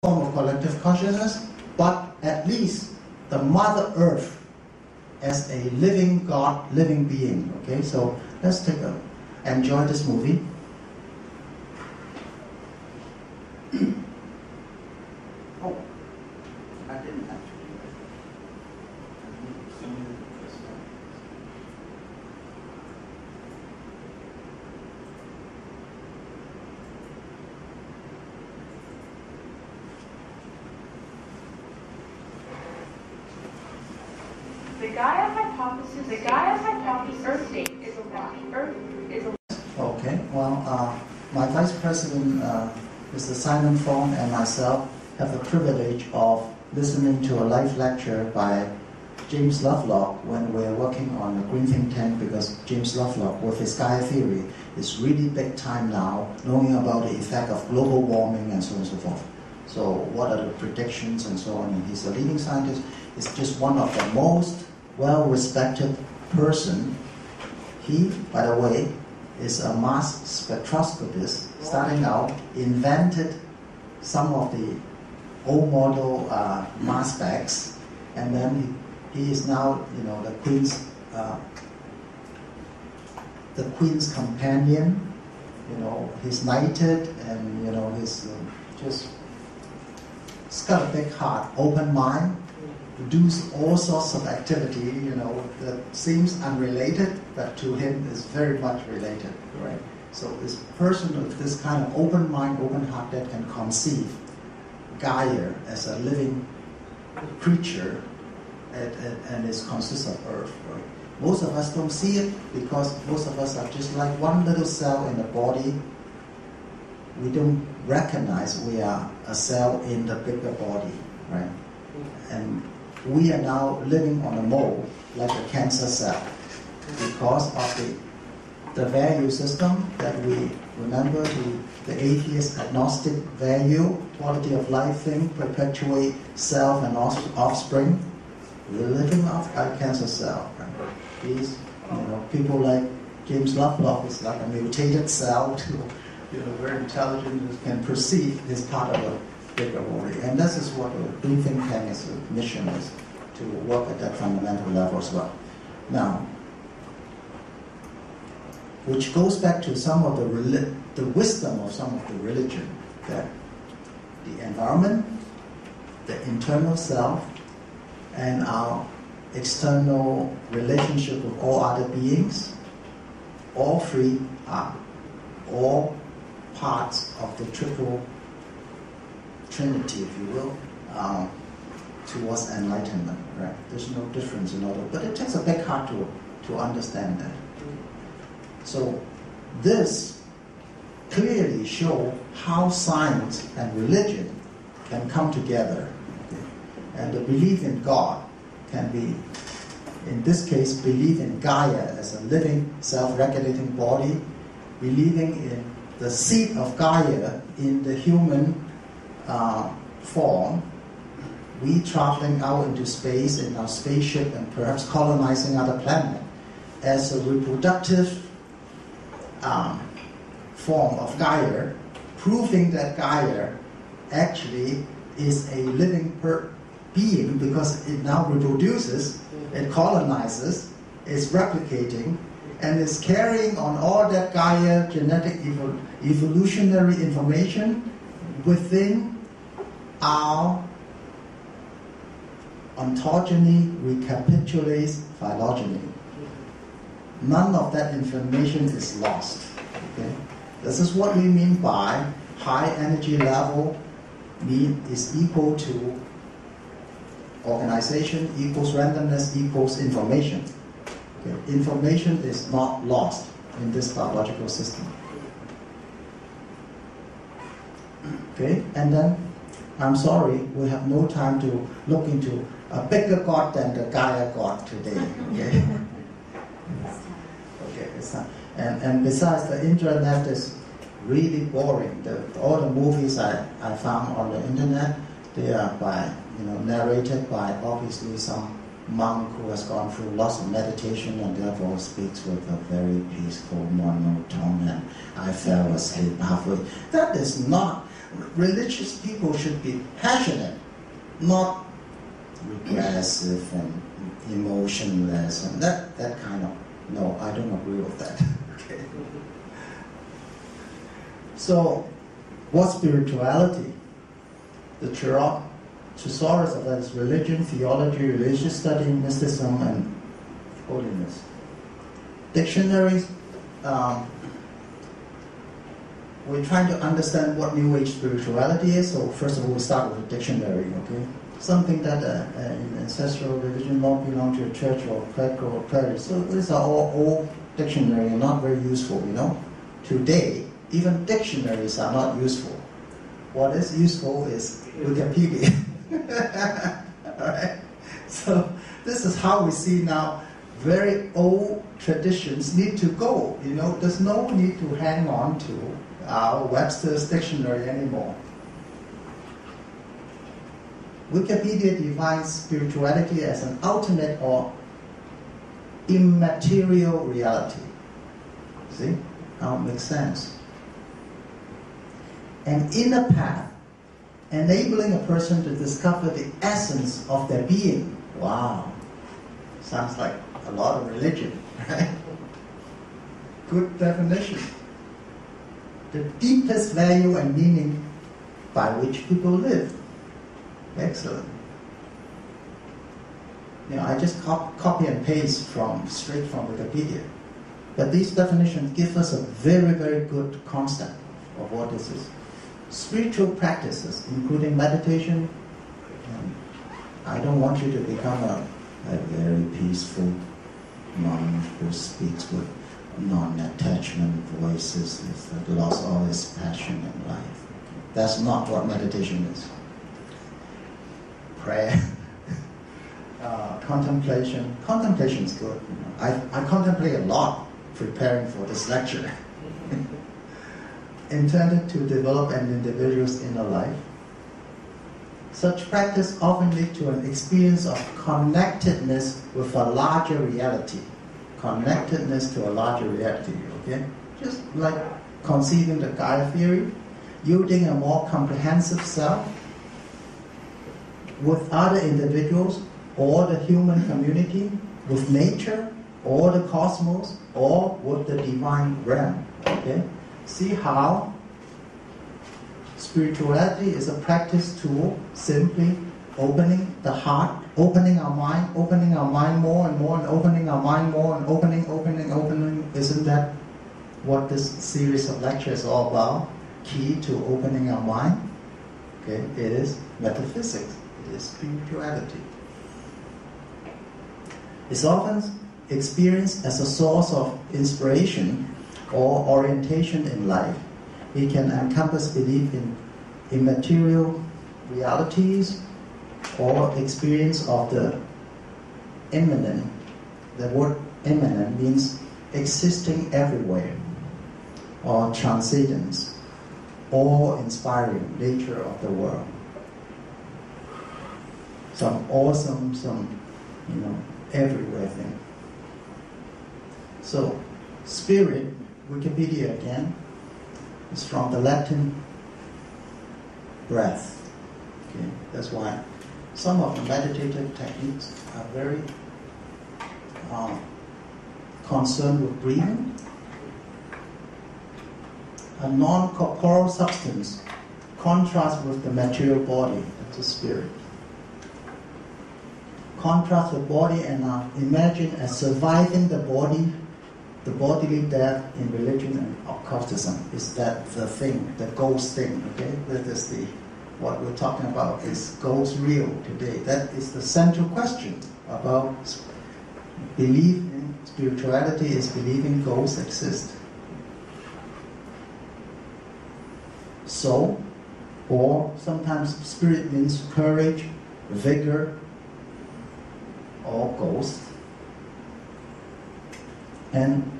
form of collective consciousness, but at least the Mother Earth as a living God, living being. Okay, so let's enjoy this movie. Oh, I didn't actually. The Gaia hypothesis, Earth state is a lie. Earth is a lie. Okay, well, my Vice President, Mr. Simon Fong, and myself have the privilege of listening to a live lecture by James Lovelock when we're working on a green think tank, because James Lovelock, with his Gaia theory, is really big time now, knowing about the effect of global warming and so on and so forth. So what are the predictions and so on, and he's a leading scientist. He's just one of the most well-respected person. He, by the way, is a mass spectroscopist, starting out, invented some of the old model mass specs, and then he is now, you know, the Queen's companion. You know, he's knighted, and you know, he's he's got a big heart, open mind. Does all sorts of activity, you know, that seems unrelated, but to him is very much related, right? So this person with this kind of open mind, open heart, that can conceive Gaia as a living creature, and it consists of Earth, right? Most of us don't see it because most of us are just like one little cell in the body. We don't recognize we are a cell in the bigger body, right? And we are now living on a mold like a cancer cell because of the value system that we remember, the atheist agnostic value, quality of life thing, perpetuate self and offspring. We're living off a cancer cell. Right? These, you know, people like James Lovelock is like a mutated cell, you know, very intelligent, can perceive his part of a bigger body. And this is what the green think tank's mission is, to work at that fundamental level as well. Now, which goes back to some of the wisdom of some of the religion, that the environment, the internal self, and our external relationship with all other beings, all three are all parts of the triple Trinity, if you will, towards enlightenment, right? There's no difference in order, but it takes a big heart to understand that. So this clearly shows how science and religion can come together, okay? And the belief in God can be, in this case, believe in Gaia as a living, self-regulating body, believing in the seed of Gaia in the human form, we traveling out into space in our spaceship and perhaps colonizing other planets as a reproductive form of Gaia, proving that Gaia actually is a living being because it now reproduces, it colonizes, is replicating, and is carrying on all that Gaia genetic evolutionary information within our ontogeny recapitulates phylogeny. None of that information is lost. Okay? This is what we mean by high energy level is equal to organization equals randomness equals information. Okay? Information is not lost in this biological system. Okay, and then I'm sorry, we have no time to look into a bigger God than the Gaia God today. Okay, okay, it's not. And besides, the internet is really boring. All the movies I found on the internet, they are narrated by obviously some monk who has gone through lots of meditation and therefore speaks with a very peaceful monotone, and I fell asleep halfway. That is not religious people should be passionate, not regressive and emotionless and that kind of. No, I don't agree with that. Okay. So, what's spirituality? The thesaurus of that is religion, theology, religious study, mysticism, and holiness. Dictionaries, we're trying to understand what New Age spirituality is, so first of all we start with a dictionary, okay? Something that in ancestral religion not belong to a church or prayer. So these are all old dictionary and not very useful, you know. Today, even dictionaries are not useful. What is useful is Wikipedia. Alright? So this is how we see now very old traditions need to go, you know. There's no need to hang on to our Webster's dictionary anymore. Wikipedia defines spirituality as an ultimate or immaterial reality. See how it makes sense? An inner path enabling a person to discover the essence of their being. Wow, sounds like a lot of religion, right? Good definition. The deepest value and meaning by which people live. Excellent. You know, I just copy and paste straight from Wikipedia. But these definitions give us a very, very good concept of what this is. Spiritual practices, including meditation. I don't want you to become a very peaceful monk who speaks with non-attachment voices, that lost all his passion in life. That's not what meditation is. Prayer, contemplation. Contemplation is good. You know. I contemplate a lot preparing for this lecture. Intended to develop an individual's inner life. Such practice often leads to an experience of connectedness with a larger reality. Connectedness to a larger reality, okay? Just like conceiving the Gaia theory, yielding a more comprehensive self with other individuals or the human community, with nature or the cosmos or with the divine realm, okay? See how spirituality is a practice tool, simply opening the heart, opening our mind more and more, and opening our mind more, and opening. Isn't that what this series of lectures is all about? Key to opening our mind? Okay, it is metaphysics, it is spirituality. It's often experienced as a source of inspiration or orientation in life. It can encompass belief in immaterial realities or experience of the immanent. The word immanent means existing everywhere, or transcendence, awe-inspiring nature of the world. Some awesome, everywhere thing. So, spirit, Wikipedia again, is from the Latin breath. Okay, that's why some of the meditative techniques are very concerned with breathing. A non-corporeal substance contrasts with the material body, that's the spirit. Contrast the body and imagine as surviving the body, the bodily death in religion and occultism. Is that the thing, the ghost thing, okay? That is what we're talking about. Is ghost real today? That is the central question about belief in spirituality, is believing ghosts exist. Soul, or sometimes spirit means courage, vigor, or ghost. And